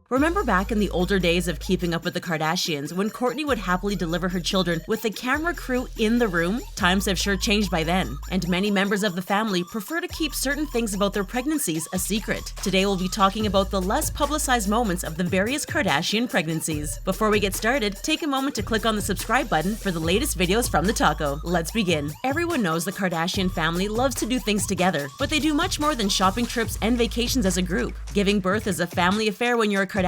Remember back in the older days of Keeping Up with the Kardashians when Kourtney would happily deliver her children with the camera crew in the room? Times have sure changed by then, and many members of the family prefer to keep certain things about their pregnancies a secret. Today we'll be talking about the less publicized moments of the various Kardashian pregnancies. Before we get started, take a moment to click on the subscribe button for the latest videos from the taco. Let's begin. Everyone knows the Kardashian family loves to do things together, but they do much more than shopping trips and vacations as a group. Giving birth is a family affair when you're a Kardashian,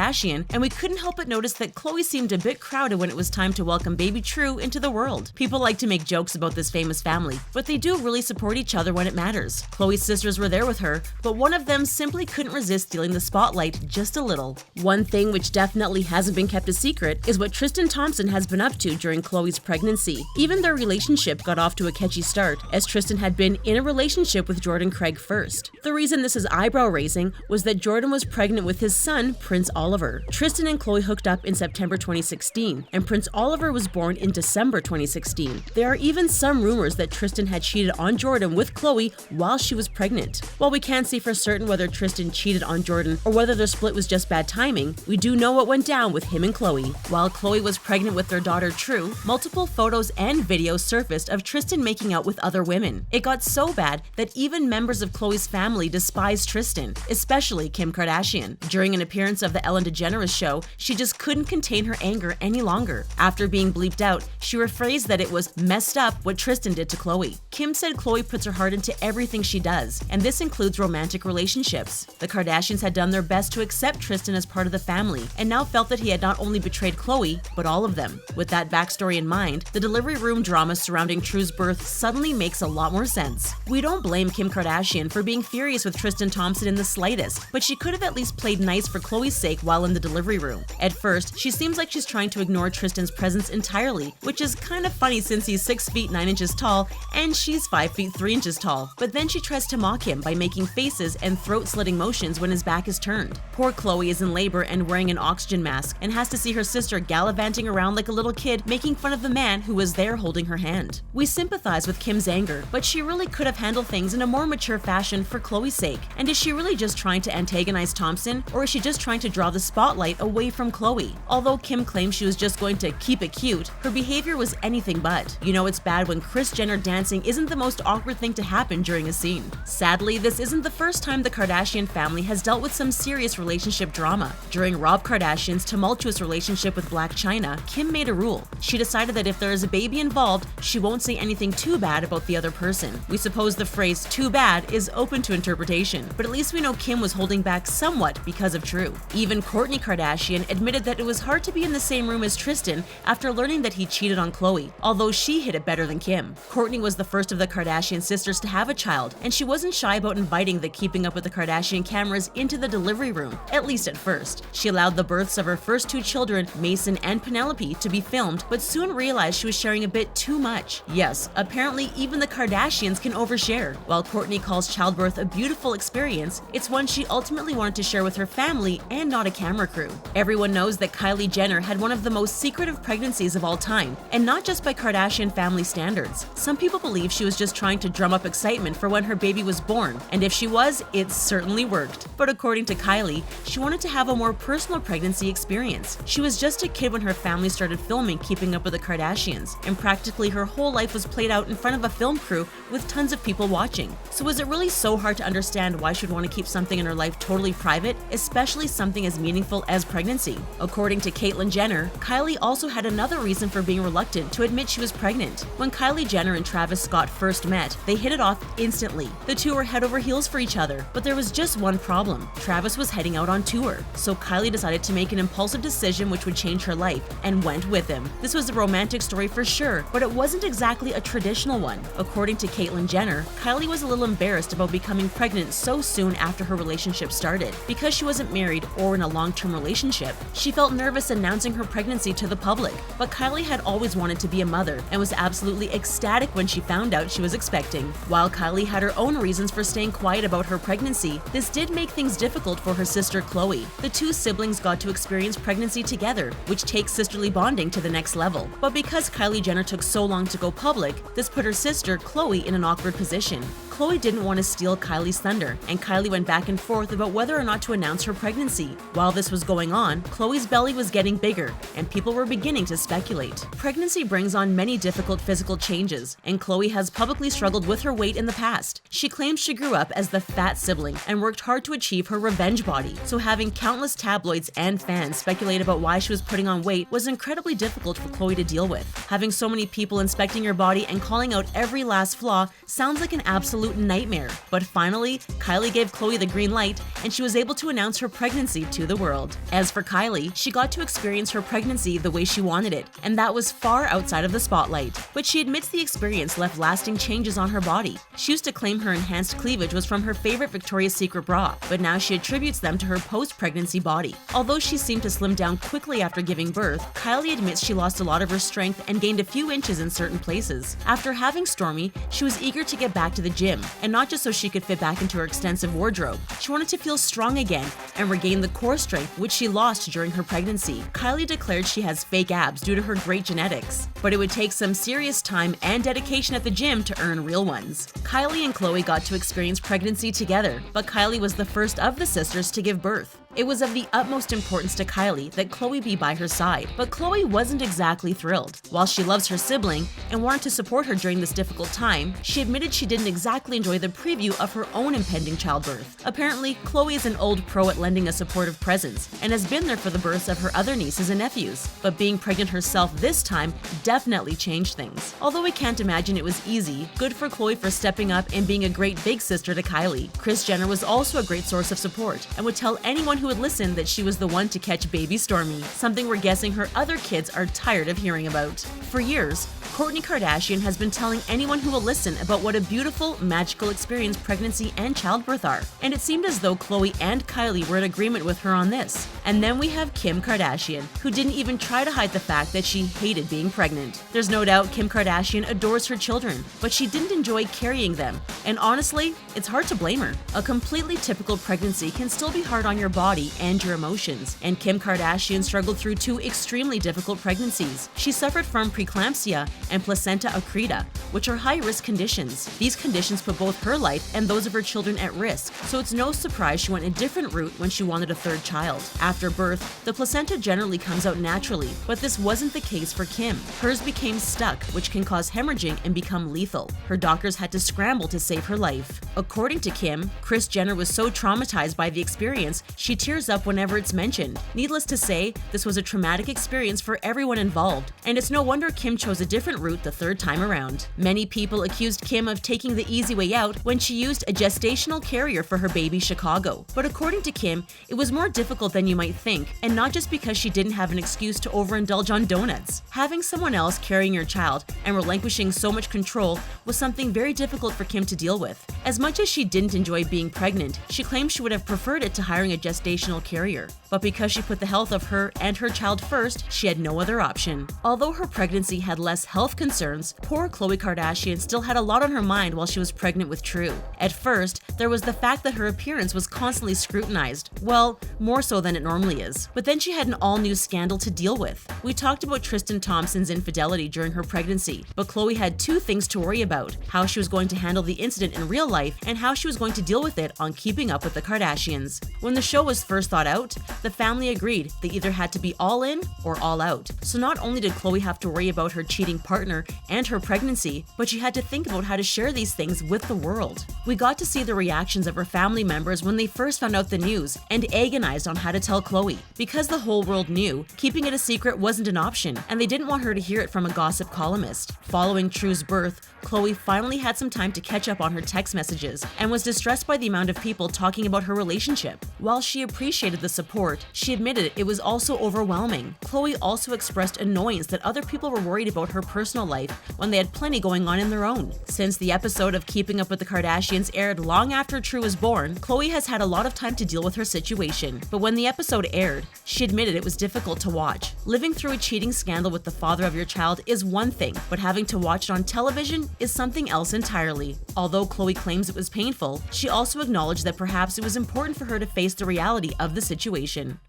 and we couldn't help but notice that Khloe seemed a bit crowded when it was time to welcome baby True into the world. People like to make jokes about this famous family, but they do really support each other when it matters. Khloe's sisters were there with her, but one of them simply couldn't resist stealing the spotlight just a little. One thing which definitely hasn't been kept a secret is what Tristan Thompson has been up to during Khloe's pregnancy. Even their relationship got off to a catchy start, as Tristan had been in a relationship with Jordan Craig first. The reason this is eyebrow-raising was that Jordan was pregnant with his son, Prince Oliver. Tristan and Khloe hooked up in September 2016, and Prince Oliver was born in December 2016. There are even some rumors that Tristan had cheated on Jordan with Khloe while she was pregnant. While we can't say for certain whether Tristan cheated on Jordan or whether their split was just bad timing, we do know what went down with him and Khloe. While Khloe was pregnant with their daughter True, multiple photos and videos surfaced of Tristan making out with other women. It got so bad that even members of Khloe's family despised Tristan, especially Kim Kardashian. During an appearance of the Ellen DeGeneres show, she just couldn't contain her anger any longer. After being bleeped out, she rephrased that it was messed up what Tristan did to Khloe. Kim said Khloe puts her heart into everything she does, and this includes romantic relationships. The Kardashians had done their best to accept Tristan as part of the family, and now felt that he had not only betrayed Khloe, but all of them. With that backstory in mind, the delivery room drama surrounding True's birth suddenly makes a lot more sense. We don't blame Kim Kardashian for being furious with Tristan Thompson in the slightest, but she could have at least played nice for Khloe's sake while in the delivery room. At first, she seems like she's trying to ignore Tristan's presence entirely, which is kind of funny since he's 6 feet 9 inches tall and she's 5 feet 3 inches tall. But then she tries to mock him by making faces and throat-slitting motions when his back is turned. Poor Khloe is in labor and wearing an oxygen mask and has to see her sister gallivanting around like a little kid, making fun of the man who was there holding her hand. We sympathize with Kim's anger, but she really could have handled things in a more mature fashion for Khloe's sake. And is she really just trying to antagonize Thompson, or is she just trying to draw the spotlight away from Khloe? Although Kim claimed she was just going to keep it cute, her behavior was anything but. You know it's bad when Kris Jenner dancing isn't the most awkward thing to happen during a scene. Sadly, this isn't the first time the Kardashian family has dealt with some serious relationship drama. During Rob Kardashian's tumultuous relationship with Blac Chyna, Kim made a rule. She decided that if there is a baby involved, she won't say anything too bad about the other person. We suppose the phrase "too bad" is open to interpretation, but at least we know Kim was holding back somewhat because of True. Even Kourtney Kardashian admitted that it was hard to be in the same room as Tristan after learning that he cheated on Khloe, although she hid it better than Kim. Kourtney was the first of the Kardashian sisters to have a child, and she wasn't shy about inviting the Keeping Up with the Kardashian cameras into the delivery room, at least at first. She allowed the births of her first 2 children, Mason and Penelope, to be filmed, but soon realized she was sharing a bit too much. Yes, apparently even the Kardashians can overshare. While Kourtney calls childbirth a beautiful experience, it's one she ultimately wanted to share with her family and not a camera crew. Everyone knows that Kylie Jenner had one of the most secretive pregnancies of all time, and not just by Kardashian family standards. Some people believe she was just trying to drum up excitement for when her baby was born, and if she was, it certainly worked. But according to Kylie, she wanted to have a more personal pregnancy experience. She was just a kid when her family started filming Keeping Up with the Kardashians, and practically her whole life was played out in front of a film crew with tons of people watching. So is it really so hard to understand why she'd want to keep something in her life totally private, especially something as meaningful as pregnancy? According to Caitlyn Jenner, Kylie also had another reason for being reluctant to admit she was pregnant. When Kylie Jenner and Travis Scott first met, they hit it off instantly. The two were head over heels for each other, but there was just one problem. Travis was heading out on tour, so Kylie decided to make an impulsive decision which would change her life, and went with him. This was a romantic story for sure, but it wasn't exactly a traditional one. According to Caitlyn Jenner, Kylie was a little embarrassed about becoming pregnant so soon after her relationship started. Because she wasn't married or in a long-term relationship, she felt nervous announcing her pregnancy to the public. But Kylie had always wanted to be a mother and was absolutely ecstatic when she found out she was expecting. While Kylie had her own reasons for staying quiet about her pregnancy, this did make things difficult for her sister Khloe. The two siblings got to experience pregnancy together, which takes sisterly bonding to the next level. But because Kylie Jenner took so long to go public, this put her sister Khloe in an awkward position. Khloe didn't want to steal Kylie's thunder, and Kylie went back and forth about whether or not to announce her pregnancy. While this was going on, Khloe's belly was getting bigger, and people were beginning to speculate. Pregnancy brings on many difficult physical changes, and Khloe has publicly struggled with her weight in the past. She claims she grew up as the fat sibling and worked hard to achieve her revenge body, so having countless tabloids and fans speculate about why she was putting on weight was incredibly difficult for Khloe to deal with. Having so many people inspecting your body and calling out every last flaw sounds like an absolute nightmare. But finally, Kylie gave Khloe the green light, and she was able to announce her pregnancy to the world. As for Kylie, she got to experience her pregnancy the way she wanted it, and that was far outside of the spotlight. But she admits the experience left lasting changes on her body. She used to claim her enhanced cleavage was from her favorite Victoria's Secret bra, but now she attributes them to her post-pregnancy body. Although she seemed to slim down quickly after giving birth, Kylie admits she lost a lot of her strength and gained a few inches in certain places. After having Stormi, she was eager to get back to the gym, and not just so she could fit back into her extensive wardrobe. She wanted to feel strong again and regain the core strength which she lost during her pregnancy. Kylie declared she has fake abs due to her great genetics, but it would take some serious time and dedication at the gym to earn real ones. Kylie and Khloe got to experience pregnancy together, but Kylie was the first of the sisters to give birth. It was of the utmost importance to Kylie that Khloe be by her side, but Khloe wasn't exactly thrilled. While she loves her sibling and wanted to support her during this difficult time, she admitted she didn't exactly enjoy the preview of her own impending childbirth. Apparently, Khloe is an old pro at lending a supportive presence and has been there for the births of her other nieces and nephews, but being pregnant herself this time definitely changed things. Although we can't imagine it was easy, good for Khloe for stepping up and being a great big sister to Kylie. Kris Jenner was also a great source of support and would tell anyone who would listen that she was the one to catch baby Stormi, something we're guessing her other kids are tired of hearing about. For years, Kourtney Kardashian has been telling anyone who will listen about what a beautiful, magical experience pregnancy and childbirth are, and it seemed as though Khloe and Kylie were in agreement with her on this. And then we have Kim Kardashian, who didn't even try to hide the fact that she hated being pregnant. There's no doubt Kim Kardashian adores her children, but she didn't enjoy carrying them, and honestly, it's hard to blame her. A completely typical pregnancy can still be hard on your body and your emotions, and Kim Kardashian struggled through two extremely difficult pregnancies. She suffered from preeclampsia and placenta accreta, which are high-risk conditions. These conditions put both her life and those of her children at risk, so it's no surprise she went a different route when she wanted a third child. After birth, the placenta generally comes out naturally, but this wasn't the case for Kim. Hers became stuck, which can cause hemorrhaging and become lethal. Her doctors had to scramble to save her life. According to Kim, Kris Jenner was so traumatized by the experience, she tears up whenever it's mentioned. Needless to say, this was a traumatic experience for everyone involved, and it's no wonder Kim chose a different route the third time around. Many people accused Kim of taking the easy way out when she used a gestational carrier for her baby Chicago. But according to Kim, it was more difficult than you might think, and not just because she didn't have an excuse to overindulge on donuts. Having someone else carrying your child and relinquishing so much control was something very difficult for Kim to deal with. As much as she didn't enjoy being pregnant, she claimed she would have preferred it to hiring a gestational carrier. But because she put the health of her and her child first, she had no other option. Although her pregnancy had less health concerns, poor Khloe Kardashian still had a lot on her mind while she was pregnant with True. At first, there was the fact that her appearance was constantly scrutinized. Well, more so than it normally is. But then she had an all-new scandal to deal with. We talked about Tristan Thompson's infidelity during her pregnancy, but Khloe had two things to worry about: how she was going to handle the incident in real life and how she was going to deal with it on Keeping Up with the Kardashians. When the show was first thought out, the family agreed they either had to be all in or all out. So not only did Khloe have to worry about her cheating partner and her pregnancy, but she had to think about how to share these things with the world. We got to see the reactions of her family members when they first found out the news and agonized on how to tell Khloe. Because the whole world knew, keeping it a secret wasn't an option, and they didn't want her to hear it from a gossip columnist. Following True's birth, Khloe finally had some time to catch up on her text messages and was distressed by the amount of people talking about her relationship. While she appreciated the support, she admitted it was also overwhelming. Khloe also expressed annoyance that other people were worried about her personal life when they had plenty going on in their own. Since the episode of Keeping Up with the Kardashians aired long after True was born, Khloe has had a lot of time to deal with her situation. But when the episode aired, she admitted it was difficult to watch. Living through a cheating scandal with the father of your child is one thing, but having to watch it on television is something else entirely. Although Khloe claims it was painful, she also acknowledged that perhaps it was important for her to face the reality of the situation.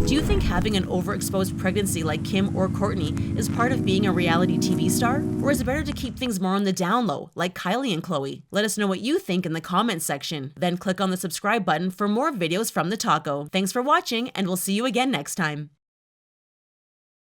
Do you think having an overexposed pregnancy like Kim or Kourtney is part of being a reality TV star? Or is it better to keep things more on the down low, like Kylie and Khloe? Let us know what you think in the comments section. Then click on the subscribe button for more videos from the taco. Thanks for watching, and we'll see you again next time.